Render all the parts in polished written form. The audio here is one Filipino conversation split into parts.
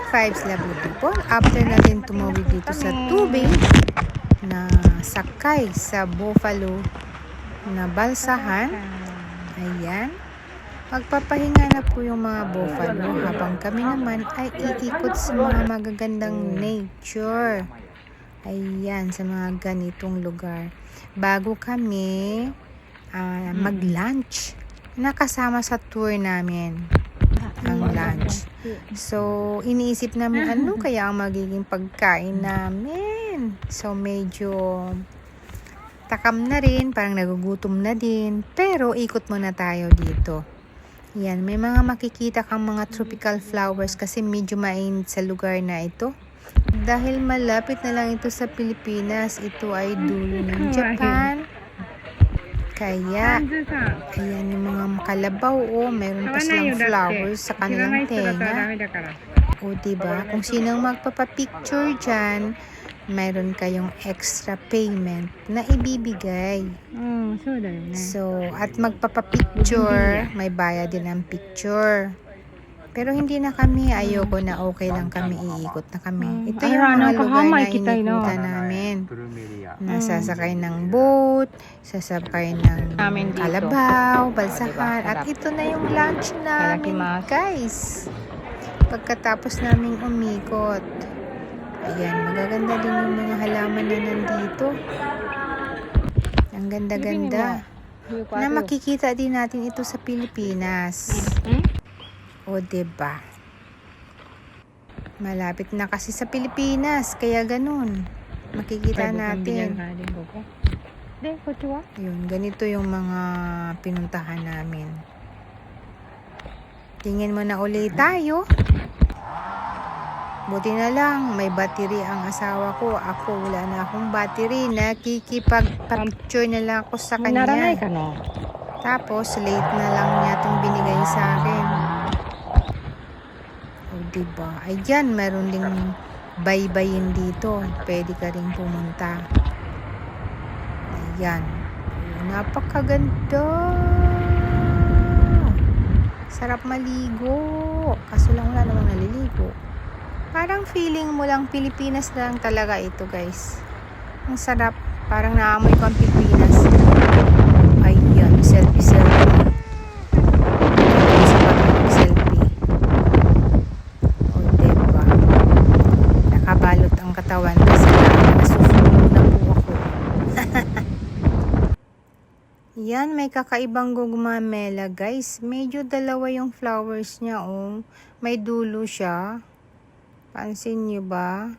vibes, lovely people. After natin tumawid dito sa tubig na sakay sa buffalo na balsahan, ayan, magpapahinga na po yung mga buffalo habang kami naman ay iikot sa mga magagandang nature. Ayan, sa mga ganitong lugar. Bago kami mag-lunch, nakasama sa tour namin ang lunch. So, iniisip namin ano kaya ang magiging pagkain namin. So, medyo takam na rin, parang nagugutom na din. Pero, ikot muna tayo dito. Yan, may mga makikita kang mga tropical flowers kasi medyo mainit sa lugar na ito. Dahil malapit na lang ito sa Pilipinas, ito ay dulo ng Japan. Kaya, ayan yung mga kalabaw, mayroon pa silang flowers sa kanilang tenga. O, diba? Kung sinong magpapapicture dyan, mayroon kayong extra payment na ibibigay. So, at magpapapicture, may bayad din ang picture. Pero hindi na kami, ayoko na, okay lang kami, iikot na kami. Ito yung mga lugar na inikutan namin. Nasasakay ng boat, sasakay ng kalabaw, balsahan, at ito na yung lunch namin, guys. Pagkatapos naming umikot, ayan, magaganda din yung mga halaman na nandito. Ang ganda-ganda. Na makikita din natin ito sa Pilipinas. O, diba? Malapit na kasi sa Pilipinas, kaya ganun. Makikita natin. Yun, ganito yung mga pinuntahan namin. Tingin mo na ulit tayo. Buti na lang, may battery ang asawa ko. Ako, wala na akong battery. Nakikipag-picture na lang ako sa kanya. Tapos, late na lang niya itong binigay sa akin. O, diba? Ayan, meron ding baybayin dito. Pwede ka rin pumunta. Ayan. Napakaganda. Sarap maligo. Kaso lang wala namang naliligo. Parang feeling mo lang Pilipinas lang talaga ito, guys. Ang sarap. Parang naamoy ko ang Pilipinas. Ayan, selfie. Selfie. O, diba? Nakabalot ang katawan kasi nasusunod na po ako. Yan, may kakaibang gugmamela, guys. Medyo dalawa yung flowers niya, oh. May dulo siya. Pansin niyo ba?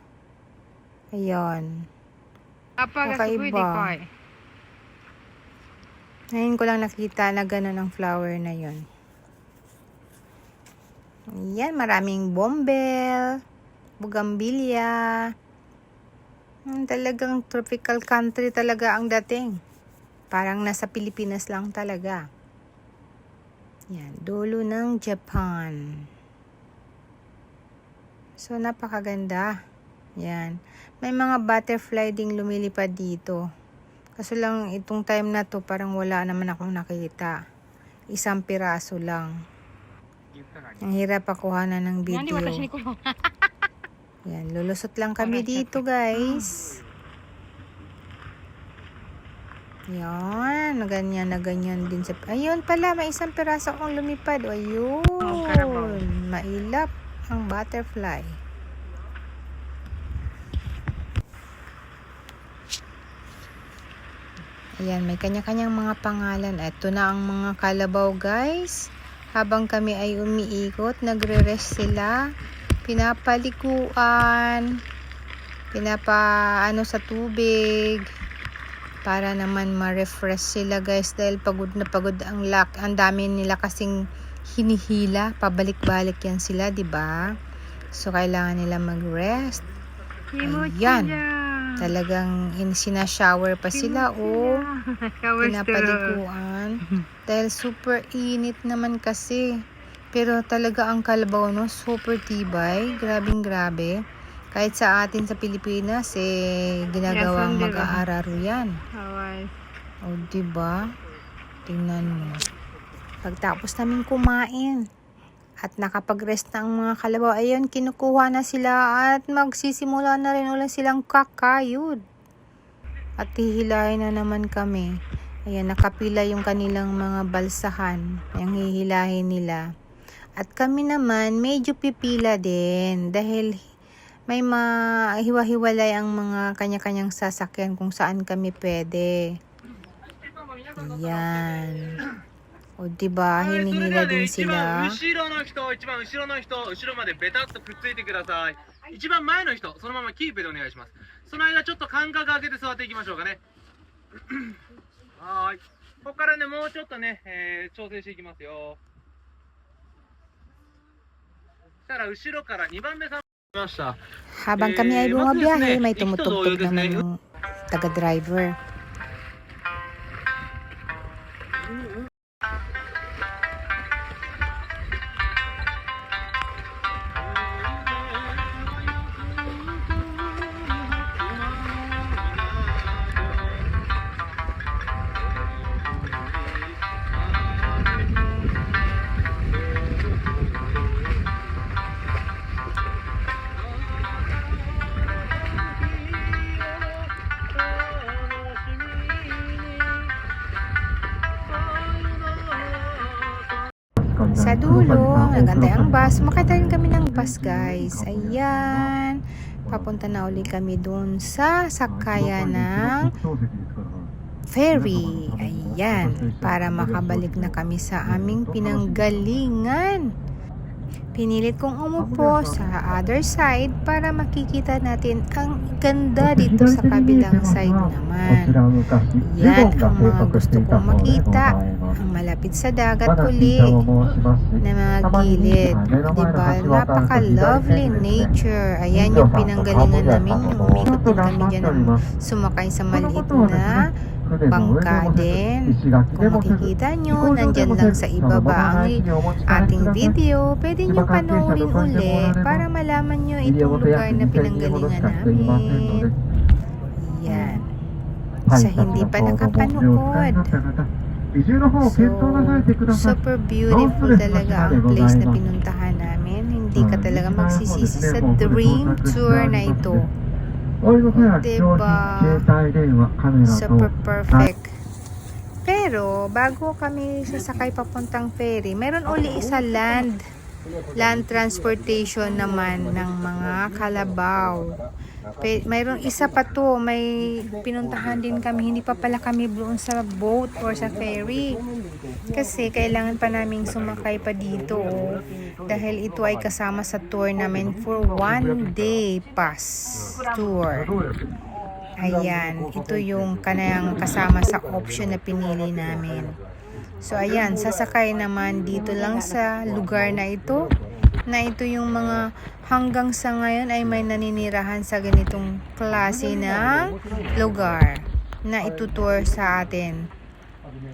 Ayan. Kakaiba. Ngayon ko lang nakita na gano'n ang flower na yon. Ayan, maraming bombel, bugambilya. Talagang tropical country talaga ang dating. Parang nasa Pilipinas lang talaga. Yan, dulo ng Japan. So, napakaganda. Yan. May mga butterfly ding lumilipad dito. Kaso lang, itong time na to, parang wala naman akong nakita. Isang piraso lang. Ang hirap pakuhanan ng video. Yan, lulusot lang kami dito, guys. Yan, na ganyan din sa... Ayun pala, may isang piraso akong lumipad. Ayun, mailap ang butterfly. Ayan, may kanya-kanyang mga pangalan. Ito na ang mga kalabaw, guys. Habang kami ay umiikot, nagre-rest sila. Pinapalikuan. Pinapaano sa tubig. Para naman ma-refresh sila, guys. Dahil pagod na pagod ang lak. Ang dami nila kasing hinihila. Pabalik-balik yan sila, diba? So, kailangan nila mag-rest. Ayan. Talagang sinashower pa sila o pinapaliguan dahil super init naman kasi. Pero talaga ang kalabaw, no, super tibay, grabe. Kahit sa atin sa Pilipinas ginagawang mag-aararo yan. O, diba? Tingnan mo. Pagtapos namin kumain, At nakapag-rest na ang mga kalabaw. Ayun, kinukuha na sila at magsisimula na rin ulit silang kakayod. At hihilahin na naman kami. Ayan, nakapila yung kanilang mga balsahan. Yung hihilahin nila. At kami naman, medyo pipila din. Dahil may mahiwa-hiwalay ang mga kanya-kanyang sasakyan kung saan kami pwede. Ayan. O diba, hinihila din sila. 後ろの人、後ろまでベタっとくっついてください。一番前の人、そのままキープでお願いします。その間ちょっと間隔空けて座っていきましょうかね。はーい。ここからね、もうちょっとね、調整していきますよ。そしたら後ろから2番目さん来ました。 Habang kami ay bumabiyahe, may tumutugtog naman yung taga-driver. Sa dulo, nagantay ang bus. Makita rin kami ng bus, guys. Ayan. Papunta na uli kami dun sa sakayan ng ferry. Ayan. Para makabalik na kami sa aming pinanggalingan. Pinilit kong umupo sa other side para makikita natin ang ganda dito sa kabilang side naman. Yan ang mga gusto kong makita. Ang malapit sa dagat uli na mga gilid. Diba? Napaka-lovely nature. Ayan yung pinanggalingan namin. Yung umikot din kami dyan. Sumakay sa maliit na bangka din. Kung makikita nyo, nandyan lang sa ibaba ang ating video. Pwede nyo panoorin uli para malaman nyo itong lugar na pinanggalingan namin. Yan. Sa hindi pa nakapanood. So, super beautiful talaga ang place na pinuntahan namin. Hindi ka talaga magsisisi sa dream tour na ito. Diba? Super perfect. Pero, bago kami sasakay papuntang ferry, meron uli isa land transportation naman ng mga kalabaw. Mayroon isa pa to, may pinuntahan din kami, hindi pa pala kami doon sa boat or sa ferry. Kasi kailangan pa naming sumakay pa dito. Dahil ito ay kasama sa tour namin for 1 day pass tour. Ayan, ito yung kanayang kasama sa option na pinili namin. So ayan, sasakay naman dito lang sa lugar na ito yung mga hanggang sa ngayon ay may naninirahan sa ganitong klase ng lugar na itutour sa atin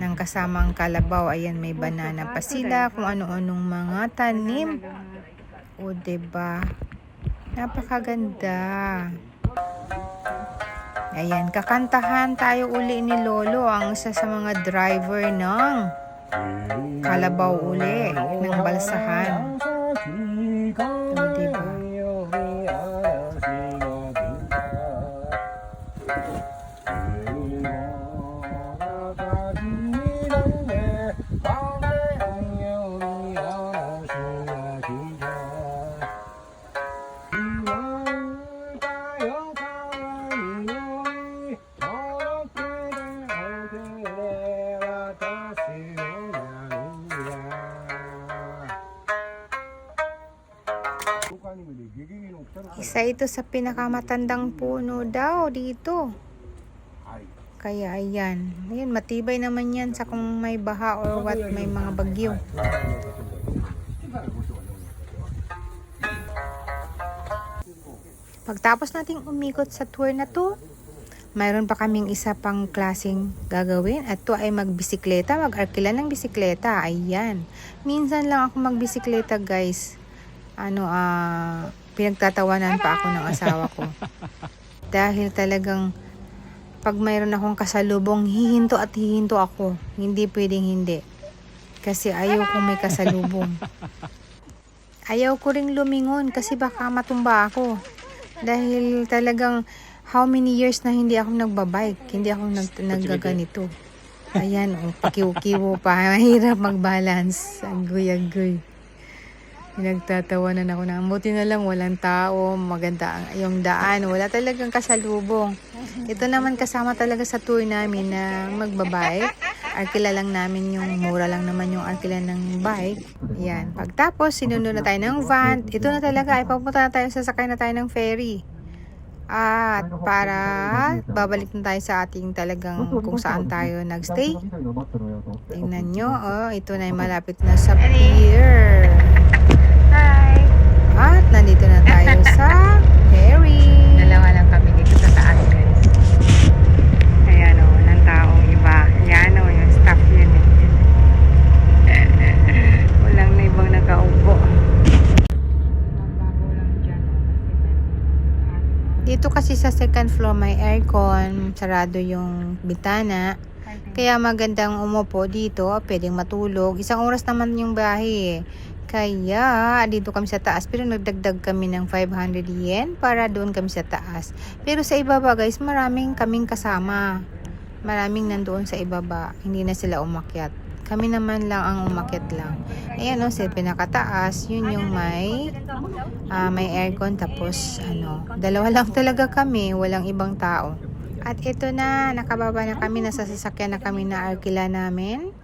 ng kasamang kalabaw. Ayan, may banana pa sila, kung ano-anong mga tanim. O diba? Napakaganda. Ayan, kakantahan tayo uli ni Lolo, ang isa sa mga driver ng kalabaw uli, ng balsahan. O diba? Isa ito sa pinakamatandang puno daw dito. Kaya ayan. Ayan, matibay naman yan sa kung may baha or what, may mga bagyo. Pagtapos nating umikot sa tour na to, mayroon pa kaming isa pang klaseng gagawin. At to ay magbisikleta, mag-arkila ng bisikleta. Ayan. Minsan lang ako magbisikleta, guys. Pinagtatawanan pa ako ng asawa ko. Dahil talagang pag mayroon akong kasalubong, hihinto ako. Hindi pwedeng hindi. Kasi ayaw kong may kasalubong. ayaw ko ring lumingon kasi baka matumba ako. Dahil talagang how many years na hindi ako nagbabike, hindi ako naggaganito. Ayan, pakiw-kiwo pa, mahirap mag-balance. Agoy-agoy. Nagtatawanan ako na, buti na lang walang tao, maganda yung daan, wala talagang kasalubong. Ito naman kasama talaga sa tour namin na magbabike. Arkila lang namin yung, mura lang naman yung arkila ng bike. Yan. Pagtapos, sinunod na tayo ng van. Ito na talaga, ay papunta na tayo, sasakay na tayo ng ferry. At para babalik na tayo sa ating talagang kung saan tayo nagstay. Tingnan nyo, oh, ito na yung malapit na sa pier. Hi! At nandito na tayo sa ferry. Dalawa lang kami dito sa taas, guys. Ayan o, walang taong iba. Ayan o, yung staff yun eh. Walang na ibang nakaupo. Mabaho lang dyan. Dito kasi sa second floor may aircon, sarado yung bintana. Kaya magandang umupo dito, pwedeng matulog. 1 oras naman yung bahay eh. Kaya dito kami sa taas, pero nagdagdag kami ng 500 yen para doon kami sa taas. Pero sa ibaba guys, maraming kaming kasama. Maraming nandoon sa ibaba, hindi na sila umakyat. Kami naman lang ang umakyat lang. Ayan o, sa pinakataas, yun yung may aircon, tapos dalawa lang talaga kami, walang ibang tao. At ito na, nakababa na kami, nasa sasakyan na kami na arkila namin.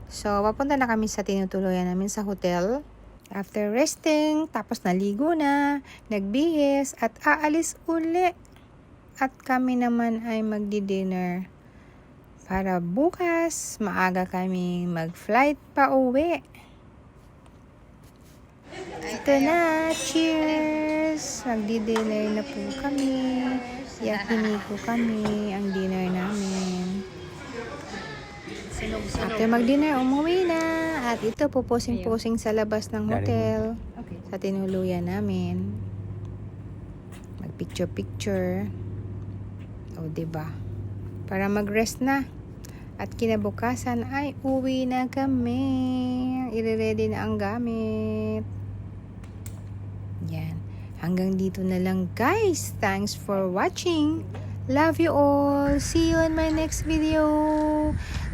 So, papunta na kami sa tinutuluyan namin sa hotel. After resting, tapos naligo na, nagbihis, at aalis uli. At kami naman ay magdi-dinner. Para bukas, maaga kami mag-flight pa uwi. Ito na, cheers! Magdi-dinner na po kami. Yakiniku kami, ang dinner namin. After mag-dinner, umuwi na. At ito, puposing-posing sa labas ng hotel. Sa tinuluyan namin. Mag-picture-picture. O, diba? Para mag-rest na. At kinabukasan ay uwi na kami. I-ready na ang gamit. Yan. Hanggang dito na lang guys. Thanks for watching. Love you all. See you in my next video.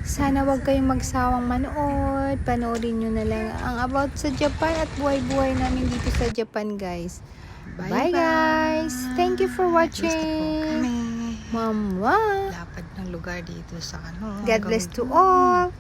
Sana wag kayong magsawang manood. Panoorin nyo na lang ang about sa Japan at buhay-buhay namin dito sa Japan guys. Bye guys. Thank you for watching. Mama. Lapad ng lugar dito sa God bless to all.